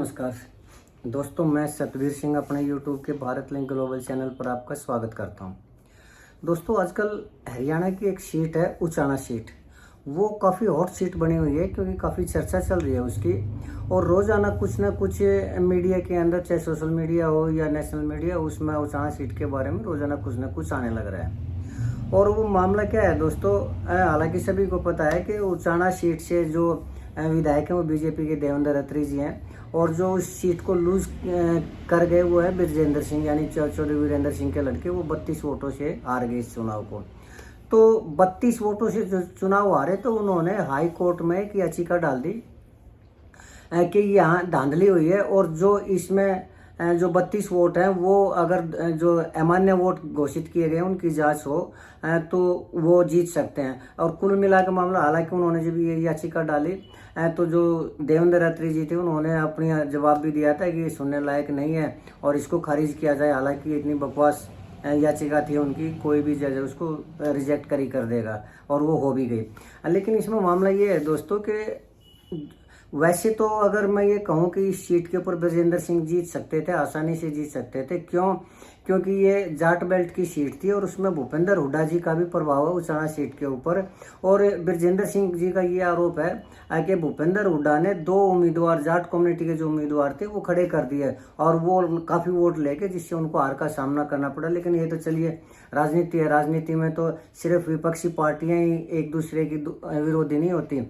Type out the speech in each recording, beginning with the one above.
नमस्कार दोस्तों, मैं सतवीर सिंह अपने YouTube के भारत लिंक ग्लोबल चैनल पर आपका स्वागत करता हूं। दोस्तों, आजकल हरियाणा की एक सीट है उचाना सीट। वो काफ़ी हॉट सीट बनी हुई है क्योंकि काफ़ी चर्चा चल रही है उसकी। और रोज़ाना कुछ ना कुछ मीडिया के अंदर, चाहे सोशल मीडिया हो या नेशनल मीडिया, उसमें उचाना सीट के बारे में रोज़ाना कुछ ना कुछ आने लग रहा है। और वो मामला क्या है दोस्तों, हालांकि सभी को पता है कि उचाना सीट से जो विधायक हैं वो बीजेपी के देवेंद्र अत्री जी हैं। और जो उस सीट को लूज कर गए वो है बिरजेंद्र सिंह, यानी चौधरी वीरेंद्र सिंह के लड़के। वो 32 वोटों से हार गए इस चुनाव को। तो 32 वोटों से जो चुनाव हारे, तो उन्होंने हाई कोर्ट में एक याचिका डाल दी कि यहाँ धांधली हुई है और जो इसमें जो 32 वोट हैं वो अगर जो अमान्य वोट घोषित किए गए उनकी जांच हो तो वो जीत सकते हैं। और कुल मिला के मामला, हालांकि उन्होंने जब ये याचिका डाली तो जो देवेंद्र अत्री जी थे उन्होंने अपनी जवाब भी दिया था कि ये सुनने लायक नहीं है और इसको खारिज किया जाए। हालांकि इतनी बकवास याचिका थी उनकी, कोई भी जज उसको रिजेक्ट कर ही कर देगा, और वो हो भी गई। लेकिन इसमें मामला ये है दोस्तों कि वैसे तो अगर मैं ये कहूँ कि इस सीट के ऊपर ब्रजेंद्र सिंह जीत सकते थे, आसानी से जीत सकते थे। क्यों? क्योंकि ये जाट बेल्ट की सीट थी और उसमें भूपेंद्र हुड्डा जी का भी प्रभाव है उचाना सीट के ऊपर। और ब्रजेंद्र सिंह जी का ये आरोप है कि भूपेंद्र हुड्डा ने 2 उम्मीदवार, जाट कम्युनिटी के जो उम्मीदवार थे, वो खड़े कर दिए और वो काफ़ी वोट लेके, जिससे उनको हार का सामना करना पड़ा। लेकिन ये तो चलिए राजनीति है, राजनीति में तो सिर्फ विपक्षी पार्टियां ही एक दूसरे की विरोधी नहीं होती।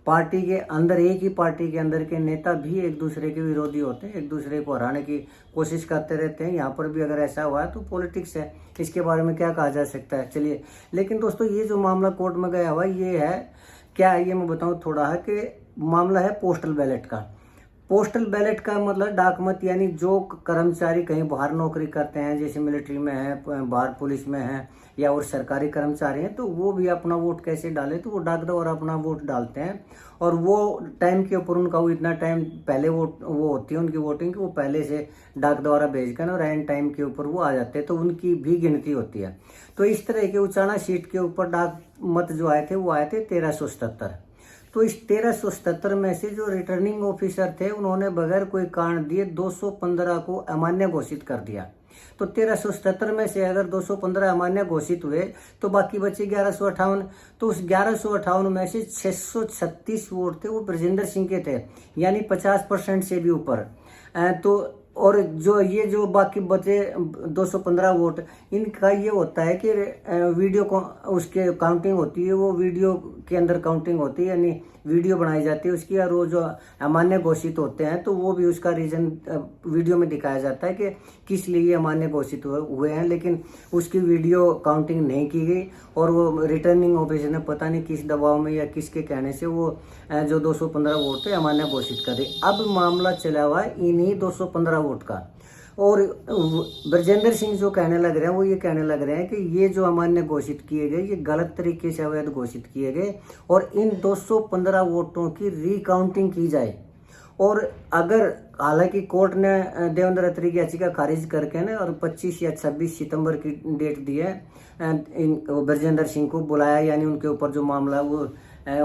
पार्टी के अंदर, एक ही पार्टी के अंदर के नेता भी एक दूसरे के विरोधी होते हैं, एक दूसरे को हराने की कोशिश करते रहते हैं। यहाँ पर भी अगर ऐसा हुआ है तो पॉलिटिक्स है, इसके बारे में क्या कहा जा सकता है। चलिए, लेकिन दोस्तों ये जो मामला कोर्ट में गया हुआ ये है, क्या है ये मैं बताऊँ थोड़ा, है कि मामला है पोस्टल बैलेट का। पोस्टल बैलेट का मतलब डाक मत, यानी जो कर्मचारी कहीं बाहर नौकरी करते हैं, जैसे मिलिट्री में है, बाहर पुलिस में है, या और सरकारी कर्मचारी हैं, तो वो भी अपना वोट कैसे डाले, तो वो डाक द्वारा अपना वोट डालते हैं। और वो टाइम के ऊपर उनका वो इतना टाइम पहले वो होती है उनकी वोटिंग कि वो पहले से डाक द्वारा भेज कर और एंड टाइम के ऊपर वो आ जाते हैं, तो उनकी भी गिनती होती है। तो इस तरह के उचाना सीट के ऊपर डाक मत जो आए थे वो आए थे 1377। तो इस 1377 में से जो रिटर्निंग ऑफिसर थे उन्होंने बगैर कोई कारण दिए 215 को अमान्य घोषित कर दिया। तो 1377 में से अगर 215 अमान्य घोषित हुए तो बाकी बचे 1158। तो उस 1158 में से 636 वोट थे वो ब्रजेंद्र सिंह के थे, यानी 50% से भी ऊपर। तो और जो बाकी बचे 215 वोट, इनका ये होता है कि वीडियो को उसके काउंटिंग होती है, वो वीडियो के अंदर काउंटिंग होती है, यानी वीडियो बनाई जाती है उसकी। और वो जो अमान्य घोषित होते हैं तो वो भी उसका रीजन वीडियो में दिखाया जाता है कि किस लिए अमान्य घोषित हुए हैं, लेकिन उसकी वीडियो काउंटिंग नहीं की गई। और वो रिटर्निंग ऑफिसर ने पता नहीं किस दबाव में या किसके कहने से वो जो 215 वोट थे अमान्य घोषित कर दी। अब मामला चला हुआ है इन्हीं 215 वोट का। और ब्रजेंद्र सिंह जो कहने लग रहे हैं वो ये कहने लग रहे हैं कि ये जो अमान्य घोषित किए गए ये गलत तरीके से अवैध घोषित किए गए और इन 215 वोटों की रिकाउंटिंग की जाए। और अगर, हालांकि कोर्ट ने देवेंद्र अत्री की याचिका खारिज करके ना और 25 या 26 सितंबर की डेट दी है ब्रजेंद्र सिंह को बुलाया, यानी उनके ऊपर जो मामला वो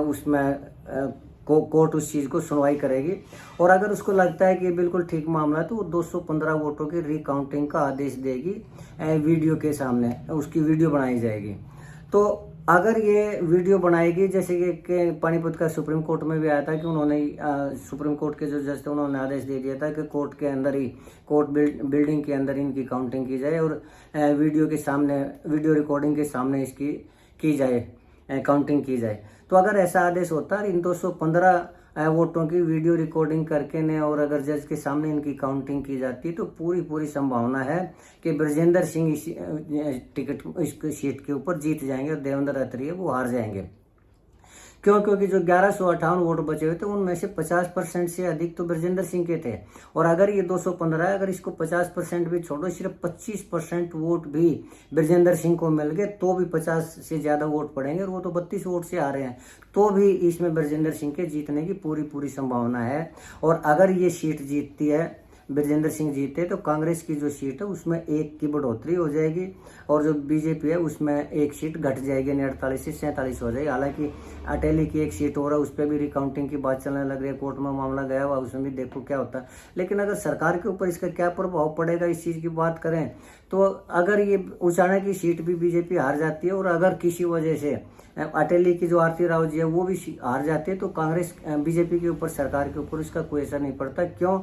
उसमें कोर्ट उस चीज़ को सुनवाई करेगी। और अगर उसको लगता है कि बिल्कुल ठीक मामला है तो वो 215 वोटों की रिकाउंटिंग का आदेश देगी वीडियो के सामने, उसकी वीडियो बनाई जाएगी। तो अगर ये वीडियो बनाएगी, जैसे कि पानीपत का सुप्रीम कोर्ट में भी आया था कि उन्होंने सुप्रीम कोर्ट के जो जज थे उन्होंने आदेश दे दिया था कि कोर्ट के अंदर ही, कोर्ट बिल्डिंग के अंदर इनकी काउंटिंग की जाए और वीडियो के सामने, वीडियो रिकॉर्डिंग के सामने इसकी की जाए, काउंटिंग की जाए। तो अगर ऐसा आदेश होता है, इन 215 वोटों की वीडियो रिकॉर्डिंग करके ने और अगर जज के सामने इनकी काउंटिंग की जाती है तो पूरी संभावना है कि ब्रजेंद्र सिंह इस टिकट, इस सीट के ऊपर जीत जाएंगे और देवेंद्र अत्री वो हार जाएंगे। क्यों? क्योंकि जो 1158 वोट बचे हुए थे उनमें से 50% से अधिक तो ब्रजेंद्र सिंह के थे। और अगर ये 215 है, अगर इसको 50% भी छोड़ो, सिर्फ 25% वोट भी ब्रजेंद्र सिंह को मिल गए तो भी 50 से ज़्यादा वोट पड़ेंगे और वो तो 32 वोट से आ रहे हैं, तो भी इसमें ब्रजेंद्र सिंह के जीतने की पूरी संभावना है। और अगर ये सीट जीतती है ब्रजेंद्र सिंह जीते तो कांग्रेस की जो सीट है उसमें 1 की बढ़ोतरी हो जाएगी और जो बीजेपी है उसमें 1 सीट घट जाएगी, यानी 48 से 47 हो जाएगी। हालांकि अटेली की 1 सीट हो रहा है, उस पर भी रिकाउंटिंग की बात चलने लग रही है, कोर्ट में मामला गया हुआ, उसमें भी देखो क्या होता है। लेकिन अगर सरकार के ऊपर इसका क्या प्रभाव पड़ेगा, इस चीज़ की बात करें तो अगर ये उचाना की सीट भी बीजेपी हार जाती है और अगर किसी वजह से अटेली की जो आरती राव जी है वो भी हार जाते हैं तो कांग्रेस बीजेपी के ऊपर, सरकार के ऊपर इसका कोई असर नहीं पड़ता। क्यों?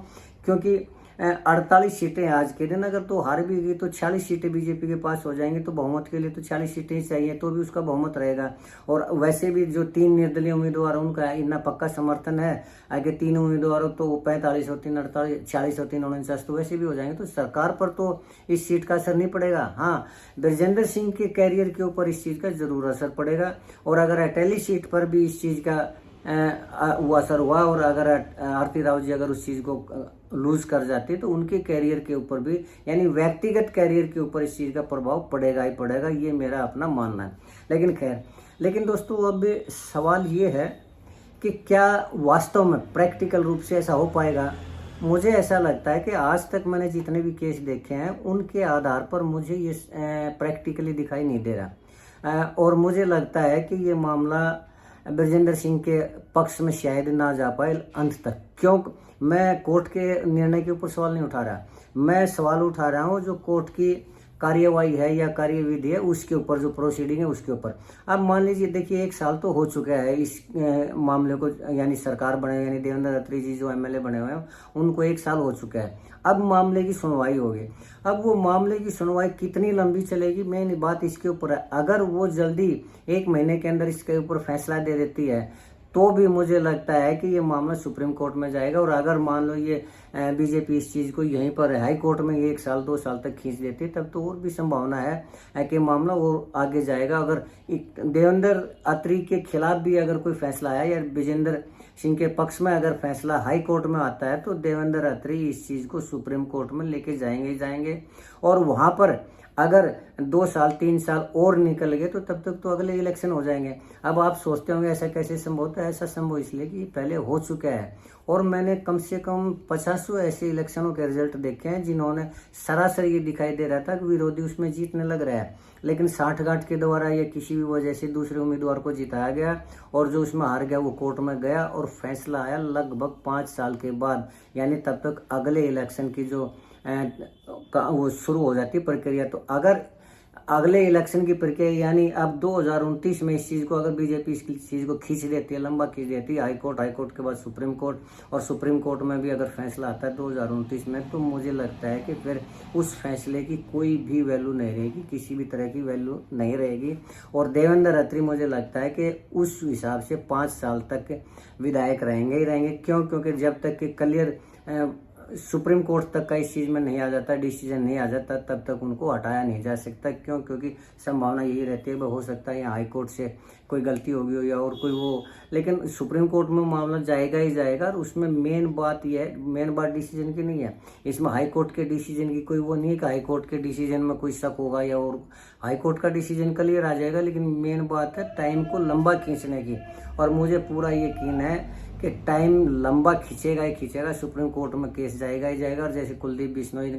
क्योंकि 48 सीटें आज के दिन अगर तो हार भी गई तो 46 सीटें बीजेपी के पास हो जाएंगी, तो बहुमत के लिए तो 40 सीटें ही चाहिए, तो भी उसका बहुमत रहेगा। और वैसे भी जो 3 निर्दलीय उम्मीदवार उनका इतना पक्का समर्थन है, आगे 3 उम्मीदवारों तो 45 और 3 48, 40 और 3 49 तो वैसे भी हो जाएंगे, तो सरकार पर तो इस सीट का असर नहीं पड़ेगा। हाँ, ब्रजेंद्र सिंह के कैरियर के ऊपर इस चीज़ का जरूर असर पड़ेगा। और अगर अटेली सीट पर भी इस चीज़ का वो असर हुआ और अगर आरती राव जी अगर उस चीज़ को लूज कर जाती है तो उनके कैरियर के ऊपर भी, यानी व्यक्तिगत कैरियर के ऊपर इस चीज़ का प्रभाव पड़ेगा ही पड़ेगा, ये मेरा अपना मानना है। लेकिन खैर, लेकिन दोस्तों अब सवाल ये है कि क्या वास्तव में प्रैक्टिकल रूप से ऐसा हो पाएगा। मुझे ऐसा लगता है कि आज तक मैंने जितने भी केस देखे हैं उनके आधार पर मुझे ये प्रैक्टिकली दिखाई नहीं दे रहा, और मुझे लगता है कि ये मामला ब्रजेंद्र सिंह के पक्ष में शायद ना जा पाए अंत तक। क्यों? मैं कोर्ट के निर्णय के ऊपर सवाल नहीं उठा रहा, मैं सवाल उठा रहा हूँ जो कोर्ट की कार्यवाही है या कार्यविधि है उसके ऊपर, जो प्रोसीडिंग है उसके ऊपर। अब मान लीजिए, देखिए 1 साल तो हो चुका है इस मामले को, यानी सरकार बने हुए, यानी देवेंद्र अत्री जी जो एमएलए बने हुए हैं उनको 1 साल हो चुका है। अब मामले की सुनवाई होगी। अब वो मामले की सुनवाई कितनी लंबी चलेगी, मेन बात इसके ऊपर है। अगर वो जल्दी 1 महीने के अंदर इसके ऊपर फैसला दे देती है तो भी मुझे लगता है कि ये मामला सुप्रीम कोर्ट में जाएगा। और अगर मान लो ये बीजेपी इस चीज़ को यहीं पर हाई कोर्ट में 1 साल 2 साल तक खींच देती है, तब तो और भी संभावना है कि मामला और आगे जाएगा। अगर देवेंद्र अत्री के खिलाफ भी अगर कोई फैसला आया या ब्रजेंद्र सिंह के पक्ष में अगर फैसला हाई कोर्ट में आता है तो देवेंद्र अत्री इस चीज़ को सुप्रीम कोर्ट में लेके जाएंगे ही जाएंगे। और वहाँ पर अगर 2 साल 3 साल और निकल गए तो तब तक तो अगले इलेक्शन हो जाएंगे। अब आप सोचते होंगे ऐसा कैसे संभव होता है? ऐसा संभव इसलिए कि पहले हो चुका है और मैंने कम से कम 50 ऐसे इलेक्शनों के रिजल्ट देखे हैं जिन्होंने सरासर ये दिखाई दे रहा था कि विरोधी उसमें जीतने लग रहा है, लेकिन साठगांठ के द्वारा या किसी भी वजह से दूसरे उम्मीदवार को जिताया गया और जो उसमें हार गया वो कोर्ट में गया और फैसला आया लगभग 5 साल के बाद, यानी तब तक अगले इलेक्शन की जो वो शुरू हो जाती है प्रक्रिया। तो अगर अगले इलेक्शन की प्रक्रिया यानी अब 2029 में इस चीज़ को अगर बीजेपी इस चीज़ को खींच देती है, लंबा खींच देती है, हाई कोर्ट के बाद सुप्रीम कोर्ट और सुप्रीम कोर्ट में भी अगर फैसला आता है 2029 में, तो मुझे लगता है कि फिर उस फैसले की कोई भी वैल्यू नहीं रहेगी, किसी भी तरह की वैल्यू नहीं रहेगी। और देवेंद्र अत्री मुझे लगता है कि उस हिसाब से 5 साल तक विधायक रहेंगे ही रहेंगे। क्यों? क्योंकि जब तक कि क्लियर सुप्रीम कोर्ट तक का इस चीज़ में नहीं आ जाता, डिसीजन नहीं आ जाता, तब तक उनको हटाया नहीं जा सकता। क्यों? क्योंकि संभावना यही रहती है हो सकता है यहाँ हाई कोर्ट से कोई गलती होगी हो या और कोई वो, लेकिन सुप्रीम कोर्ट में मामला जाएगा ही जाएगा। और उसमें मेन बात डिसीजन की नहीं है, इसमें हाई कोर्ट के डिसीजन की कोई वो नहीं है कि हाई कोर्ट के डिसीजन में कोई शक होगा या और हाई कोर्ट का डिसीजन क्लियर आ जाएगा। लेकिन मेन बात है टाइम को लंबा खींचने की, और मुझे पूरा यकीन है कि टाइम लंबा खींचेगा ही खींचेगा, सुप्रीम कोर्ट में केस जाएगा ही जाएगा। और जैसे कुलदीप बिश्नोई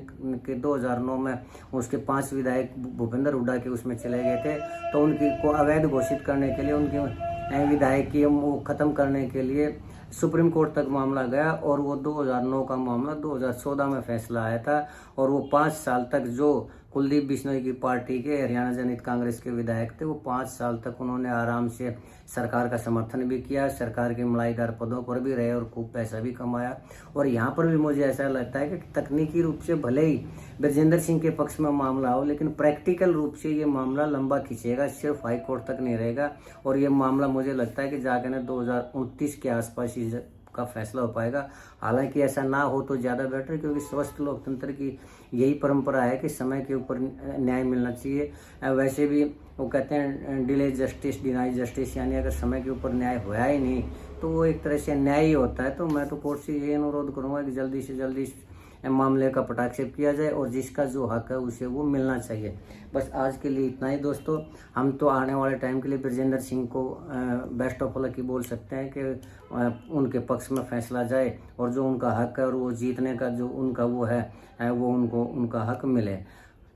के 2009 में उसके 5 विधायक भूपेंद्र हुड्डा के उसमें चले गए थे, तो उनकी को अवैध घोषित करने के लिए, उनके विधायक की वो खत्म करने के लिए सुप्रीम कोर्ट तक मामला गया और वो 2009 का मामला 2014 में फैसला आया था। और वो 5 साल तक जो कुलदीप बिश्नोई की पार्टी के हरियाणा जनहित कांग्रेस के विधायक थे, वो 5 साल तक उन्होंने आराम से सरकार का समर्थन भी किया, सरकार के मलाईदार पदों पर भी रहे और खूब पैसा भी कमाया। और यहाँ पर भी मुझे ऐसा लगता है कि तकनीकी रूप से भले ही ब्रजेंद्र सिंह के पक्ष में मामला हो, लेकिन प्रैक्टिकल रूप से ये मामला लंबा खींचेगा, सिर्फ हाई कोर्ट तक नहीं रहेगा। और ये मामला मुझे लगता है कि जाकर 2029 के आसपास का फैसला हो पाएगा। हालांकि ऐसा ना हो तो ज़्यादा बेटर, क्योंकि स्वस्थ लोकतंत्र की यही परंपरा है कि समय के ऊपर न्याय मिलना चाहिए। वैसे भी वो कहते हैं डिले जस्टिस डिनाई जस्टिस, यानी अगर समय के ऊपर न्याय होया ही नहीं तो वो एक तरह से न्याय ही होता है। तो मैं तो कोर्ट से ये अनुरोध करूँगा कि जल्दी से जल्दी मामले का पटाक्षेप किया जाए और जिसका जो हक है उसे वो मिलना चाहिए। बस आज के लिए इतना ही दोस्तों। हम तो आने वाले टाइम के लिए ब्रजेंद्र सिंह को बेस्ट ऑफ लक ही बोल सकते हैं कि उनके पक्ष में फैसला जाए और जो उनका हक है और वो जीतने का जो उनका वो है वो उनको उनका हक मिले।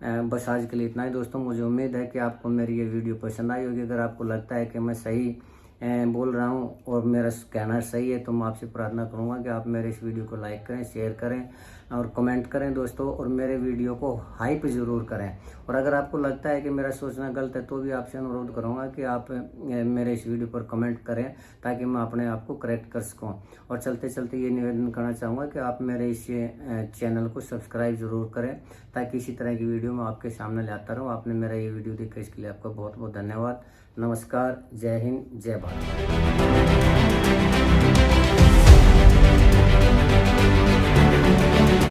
बस आज के लिए इतना ही दोस्तों। मुझे उम्मीद है कि आपको मेरी ये वीडियो पसंद आई होगी। अगर आपको लगता है कि मैं सही बोल रहा हूँ और मेरा कहना सही है तो मैं आपसे प्रार्थना करूँगा कि आप मेरे इस वीडियो को लाइक करें, शेयर करें और कमेंट करें दोस्तों, और मेरे वीडियो को हाइप ज़रूर करें। और अगर आपको लगता है कि मेरा सोचना गलत है तो भी आपसे अनुरोध करूँगा कि आप मेरे इस वीडियो पर कमेंट करें ताकि मैं अपने आप को करेक्ट कर सकूँ। और चलते चलते ये निवेदन करना चाहूँगा कि आप मेरे इस चैनल को सब्सक्राइब ज़रूर करें ताकि इसी तरह की वीडियो मैं आपके सामने लाता रहूँ। आपने मेरा ये वीडियो देखा इसके लिए आपका बहुत बहुत धन्यवाद। नमस्कार, जय हिंद, जय भारत।